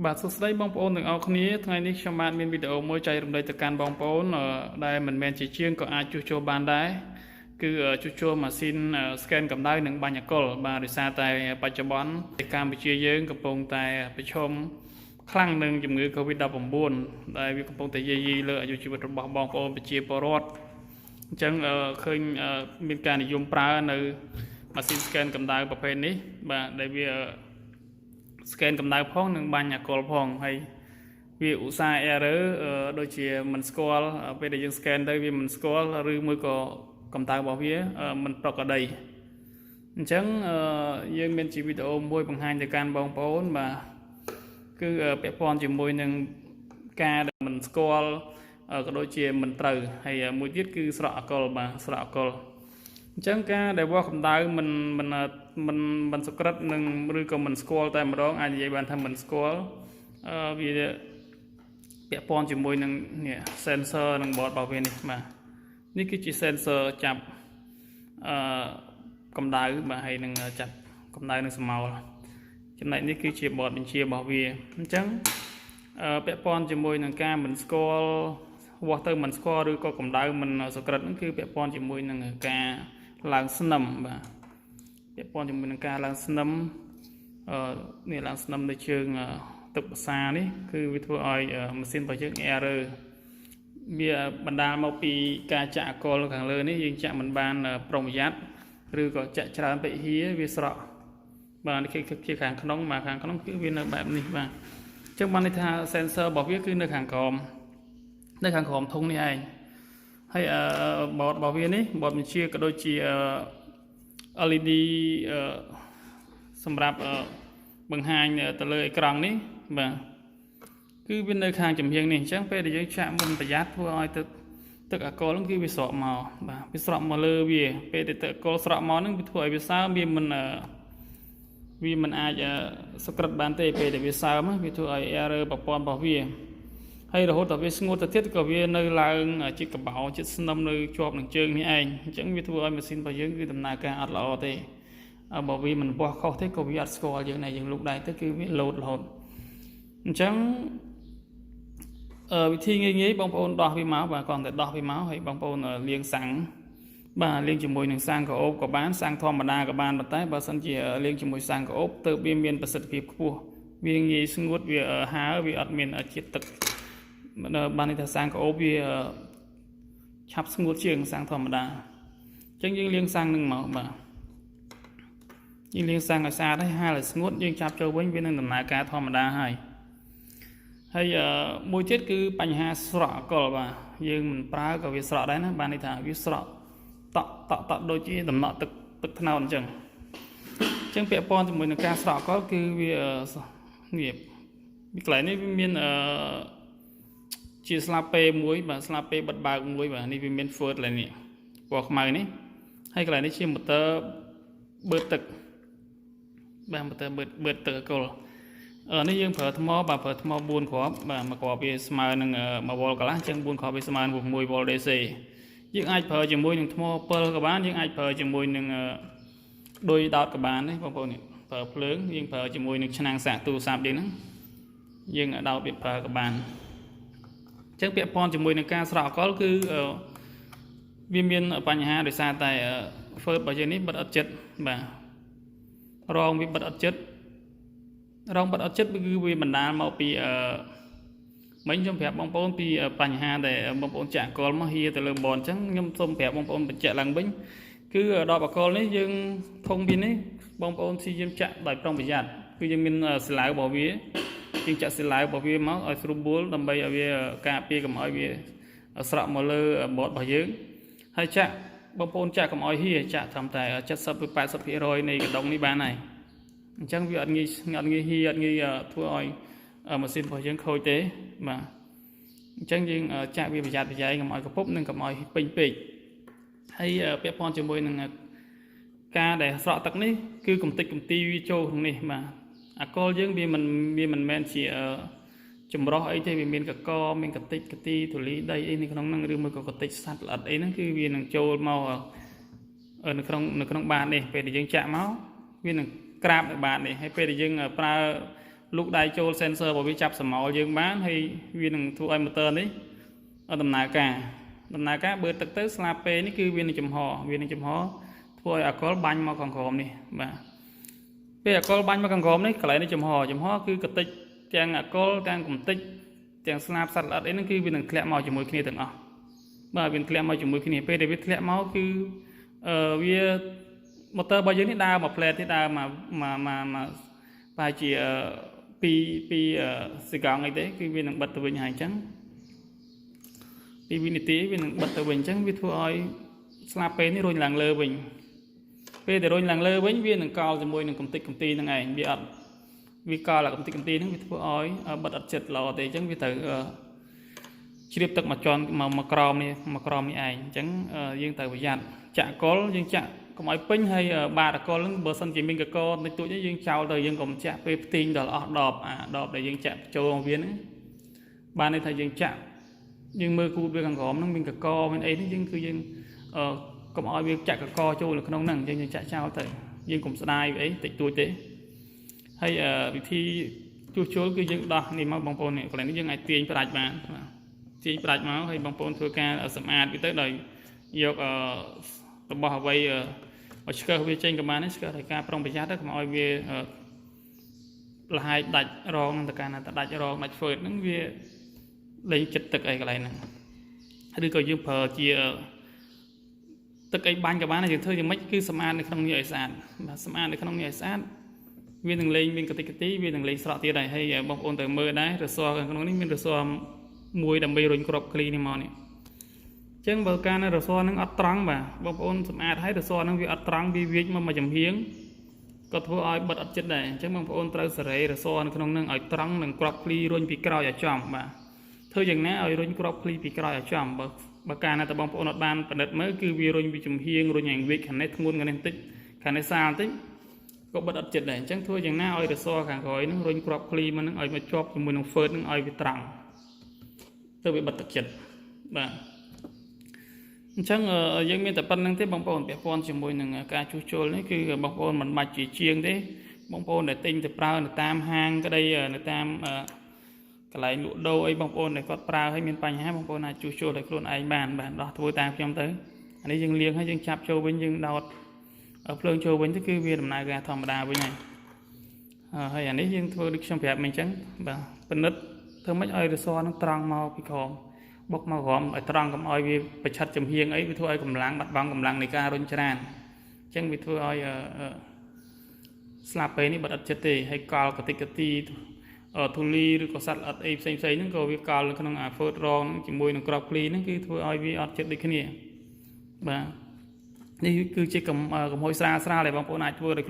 បាទសួស្តីបងប្អូនទាំងអស់គ្នាថ្ងៃនេះខ្ញុំបានមានវីដេអូមួយចែករំលែកទៅកាន់បងប្អូនដែលមិនមែនជាជាងក៏អាចជួសជុលបានដែរគឺជួសជុលម៉ាស៊ីន scan កម្ដៅនិងបាញ់អាល់កុលបាទដោយសារតែបច្ចុប្បន្នកម្ពុជាយើងកំពុងតែប្រឈមខ្លាំងនឹងជំងឺ Covid-19 ដែលវាកំពុងតែយាយីលើអាយុជីវិតរបស់បងប្អូនប្រជាពលរដ្ឋអញ្ចឹងឃើញមានការនិយមប្រើនៅម៉ាស៊ីន scan កម្ដៅប្រភេទនេះបាទដែលវាscan កម្ដៅផងនិងបាញ់អាល់កុលផងហើយវាឧស្សាហ៍ error ដូចជាមិនស្គាល់ពេលដែលយើង scan ទៅវាមិនស្គាល់ឬមួយក៏កម្ដៅរបស់វាមិនប្រក្រតីអញ្ចឹងយើងមានជាវីដេអូមួយបង្ហាញទៅកាន់បងប្អូនបាទគឺពាក់ព័ន្ធជាមួយនឹងការដែលមិនស្គាល់ក៏ដូចជាមិនត្រូវហើយមួយទៀតគឺស្រក់អាល់កុលបាទស្រក់អាល់កុលអញ្ចឹងការដែលវាស់កម្ដៅមិនសុក្រិតនឹងឬក៏មិនស្គាល់តែម្ដងអាចនិយាយបានថាមិនស្គាល់វាពាក់ព័ន្ធជាមួយនឹងនេះ sensor និង board របស់វានេះបាទនេះគឺជា sensor ចាប់កម្ដៅបាទហើយនឹងចាប់កម្ដៅនឹងស្មោលចំណែកនេះគឺជា board បញ្ជារបស់វាអញ្ចឹងពាក់ព័ន្ធជាមួយនឹងការមិនស្គាល់វាស់ទៅមិនស្គាល់ឬក៏កម្ដៅមិនសុក្រិតហ្នឹងគឺពាក់ព័ន្ធជាមួយនឹងការឡើងស្នឹមបាទពាក់ព័ន្ធជាមួយនឹងការឡើងស្នឹមនេះឡើងស្នឹមនៅជើងទឹកភាសានេះគឺវាធ្វើឲ្យម៉ាស៊ីនរបស់យើង error វាបណ្ដាលមកពីការចាក់អាល់កុលខាងលើនេះយើងចាក់មិនបានប្រុងប្រយ័ត្នឬក៏ចាក់ច្រើនពេកហៀវាស្រក់បាទគឺខាងក្នុងមកខាងក្នុងគឺវានៅបែបនេះបាទអញ្ចឹងបានន័យថា sensor របស់វាគឺនៅខាងក្រោមធុងនេះឯងហើយបតរបស់វានេះបតបញ្ជាក៏ដូចជា LED សម្រាប់បង្ហាញទៅលើអេក្រង់នេះបាទគឺវានៅខាងចំហៀងនេះអញ្ចឹងពេលដែលយើងចាក់មិនប្រយ័ត្នធ្វើឲ្យទឹកអាល់កុលហ្នឹងគឺវាស្រក់មកបាទវាស្រក់មកលើវាពេលដែលទឹកអាល់កុលស្រក់មកហ្នឹងវាធ្វើឲ្យវាសើមវាមិនអាចសុក្រិតបានទេពេលដែលវាសើមវាធ្វើឲ្យ error ប្រព័ន្ធរបស់វាហើយរហូតដល់វាស្ងួតទៅទៀតក៏វានៅឡើងជាតិកបោជាតិស្នឹមនៅជាប់នឹងជើងនេះឯងអញ្ចឹងវាធ្វើឲ្យម៉ាស៊ីនរបស់យើងគឺដំណើរការអត់ល្អទេបើវាមិនវាស់ខុសទេក៏វាអត់ស្គាល់យើងដែរយើងលូកដៃទៅគឺវាលោតរហូតអញ្ចឹងវិធីងាយៗបងប្អូនដោះវាមកបាទគ្រាន់តែដោះវាមកហើយបងប្អូនលាងសាំងបាទលាងជាមួយនឹងសាំងកោបក៏បានសាំងធម្មតាក៏បានប៉ុន្តែបើសិនជាលាងជាមួយសាំងកោបទៅវាមានប្រសិទ្ធភាពខ្ពស់វាងាយស្ងួតវាហើរវាអត់មានជាតិទឹកបានន័យថាសាំងកោបវាឆាប់ស្ងួតជាងសាំងធម្មតាអញ្ចឹងយើងលាងសាំងនឹងមកបាទយើងលាងសាំងឲ្យស្អាតហើយហាលឲ្យស្ងួតយើងចាប់ចូលវិញវានឹងដំណើរការធម្មតាហើយមួយទៀតគឺបញ្ហាស្រក់អាល់កុលបាទយើងមិនប្រើក៏វាស្រក់ដែរណាបានន័យថាវាស្រក់តក់ដូចជាដំណក់ទឹកត្នោតអញ្ចឹងពាក់ព័ន្ធជាមួយនឹងការស្រក់អាល់កុលគឺវាកន្លែងនេះវាមានជាស្លាបពេមួយបាទស្លាបពេបិទបើកមួយបាទនេះវាមាន foot ឡើយនេះពណ៌ខ្មៅនេះហើយកន្លែងនេះជា motor បឺតទឹកបាទ motor បឺតទឹកអាល់កុលនេះយើងប្រើថ្មបាទប្រើថ្ម4គ្រាប់បាទមួយគ្រាប់វាស្មើនឹង1វ៉ុលកន្លះអញ្ចឹង4គ្រាប់វាស្មើនឹង6វ៉ុល DC យើងអាចប្រើជាមួយនឹងថ្ម7ក៏បានយើងអាចប្រើជាមួយនឹងដុយដោតក៏បានទេបងប្អូននេះប្រើភ្លើងយើងប្រើជាមួយនឹងឆ្នាំងសាកទូរស័ព្ទយើងដោតវាប្រើក៏បានអញ្ចឹងពាក់ព័ន្ធជាមួយនឹងការស្រក់អាល់កុលគឺវាមានបញ្ហាដោយសារតែ first របស់យើងនេះបិទអត់ចិត្តបាទរងវាបិទអត់ចិត្តគឺវាបណ្ដាលមកពីមិញខ្ញុំប្រាប់បងប្អូនពីបញ្ហាដែលបងប្អូនចាក់អាល់កុលមកហៀទៅលើបនអញ្ចឹងខ្ញុំសូមប្រាប់បងប្អូនបញ្ជាក់ឡើងវិញគឺដបអាល់កុលនេះយើងធុងវានេះបងប្អូនព្យាយាមចាក់ដោយប្រុងប្រយ័ត្នគឺយើងមានសិលាវរបស់វាយើងចាក់សិលាវរបស់វាមកឲ្យស្រួលបួលដើម្បីឲ្យវាការពារកុំឲ្យវាស្រក់មកលើបតរបស់យើងហើយចាក់បងប្អូនចាក់កុំឲ្យហៀចាក់ត្រឹមតែ70 ទៅ 80% នៃកណ្ដុងនេះបានហើយអញ្ចឹងវាអត់ងាយហៀអត់ងាយធ្វើឲ្យម៉ាស៊ីនរបស់យើងខូចទេបាទអញ្ចឹងយើងចាក់វាប្រយ័ត្នកុំឲ្យកពុបនិងកុំឲ្យពេញពេកហើយពាក់ព័ន្ធជាមួយនឹងការដែលស្រក់ទឹកនេះគឺកំតិចកំទីវាចូលក្នុងនេះបាទអាល់កុលយើងវាមិនមែនជាចម្រោះអីទេវាមានកកមានកតិចកទីធូលីដីអីនៅក្នុងហ្នឹងឬមួយក៏កតិចសត្វល្អិតអីហ្នឹងគឺវានឹងចូលមកនៅក្នុងបាតនេះពេលដែលយើងចាក់មកវានឹងក្រាបនៅបាតនេះហើយពេលដែលយើងប្រើ lúc đai trôi sensor bảo vi chập sầm màu dương bán hay viên đừng thu ai motor đấy ở tầm nào cả bữa thực tế slap này cứ viên này chấm hò thôi à có banh mà còn khom này và bây giờ có banh mà còn khom đấy cái này chấm hò cứ cật tích trang à có trang cùng tích trang snap sạch ở đấy nó cứ viên đừng lẹ màu chỉ mùi kia từng ở mà viên lẹ màu chỉ mùi kia bây giờ viên lẹ máu cứ viên motor bao nhiêu thì đa một plate thì đa mà phải chỉ pi sài gòn ấy đấy cái viên đừng bật từ bên hải trắng pi viên tí viên đừng bật từ bên trắng viên thua oi snap này rồi làng lơ bình bây giờ rồi làng lơ với viên đừng cao thì môi đừng công ty đằng này bị ẩn vì cao là công ty nó bị thua oi bật ẩn chật lò thì chẳng vì thử chỉ điệp tật mà tròn mà crom này ảnh chẳng riêng từ bây giờ chạ có riêng chạ còn mọi pin hay bà đã có lớn bờ sân chỉ mình cái con nên tụi nó riêng chào đời riêng còn chạ về tin đó là đọp để riêng chạ châu ông viên ấy bà này thầy riêng chạ nhưng mưa cụt về càng góm nó mình cái co bên ấy riêng cứ riêng còn mọi việc chạ cái co châu là không năng riêng chạ chào thầy riêng cùng slide ấy tịch tuổi thế hay vị thi chú cứ riêng đó này mà bóng pôn này còn lại nó riêng ai tiền phải đặt mà tiền phải đặt máu hay bóng pôn thua ca ở sầm ad tới đời dọcตบเอาไว้เอาสเกอร์วิจัยกับมันสเกอร์ในการปรองประหยัดก็มาเอาไว้ลายดัดรองแต่การดัดรองดัดเฟิร์ดนั่นวิเลยจัดตึกอะไรนั่นหรือก็ยืมเพอจีตึกไอ้บ้านกับบ้านอย่างเธอยังไม่คือสมาร์ทในขนมใหญ่สะอาดสมาร์ทในขนมใหญ่สะอาดวินหนึ่งเลยวินกติกติวินหนึ่งเลยสระตีได้ให้บางคนแต่เมื่อได้รสซัวกันขนมนี้มีรสซัวมวยดำใบรุ่นกรอบคลีนี่มอนี่จังบางการในรสซัวนั่งอัดตรังบ่บางคนสมาร์ทให้รสซัวนั่งวิอัดตรังวิวิจมาจำเพียงก็ทั่วอ้อยบัดอัดจิตได้จังบางคนเตาเสร็จรสซัวในขนมนั่งอ้อยตรังหนึ่งกรอบคลีรุ่นปีกรอยจอมบ่เธออย่างนั้นอ้อยรุ่นกรอบคลีปีกรอยจอมบางการในแต่บางคนอัดบานประเด็นเมื่อคือวิรุ่นวิจำเพียงรุ่นอย่างวิขันในทุ่งกันในติ๊กขันในซาติ๊กก็บัดอัดจิตได้จังทั่วอย่างนั้นอ้อยรสซัวขังคอยนั่งรุ่นกรอบคลีมันนั่งอ้อยมาชอบอยู่มือนั่งเฟิร์สนั่งอ้อยวิตรังเธอไปบัดอัดจิตบ่จังยังมีแต่ปัญหาที่บางคนเปรียบปนจมูกหนึ่งการชูโจลนี่คือบางคนมันมาจีเชียงได้บางคนในติงแต่ปลาในตามห้างก็ได้ในตามกระไรหลุดโดยบางคนในก็ปลาให้มีปัญหาบางคนในชูโจลในโคลนไอแบนดอกทัวตามเพียงเต๋ออันนี้ยังเลี้ยงให้ยังจับโจเป็นยังดอดเพลิงโจเป็นที่คือเวียนนายการธรรมดาเป็นไงให้อันนี้ยังทัวดิฉันแบบมันจังเป็นนึกเธอไม่เอาเรซอนั่งตรังมาพิคอมบกมาหอมไอ้ตรังกับอ้อยไปชัดจำเฮียงไอ้วิธีไอ้กำลังบัดบังกำลังในการรุ่นชานจังวิธีไอ้สลับไปนี่บัดอัดเจตให้กาลกติกตีทุลีหรือก็สัตว์อัดไอ้ใส่นั่นก็วิกาลขนมเฟิร์ดรองจิมวยนั่งกรอบคลีนั่นคือทัวไอ้วิอัดเจตได้แค่นี้บ้านี่คือเช็คกับหอยซาอะไรบางคนอาจจะทัวได้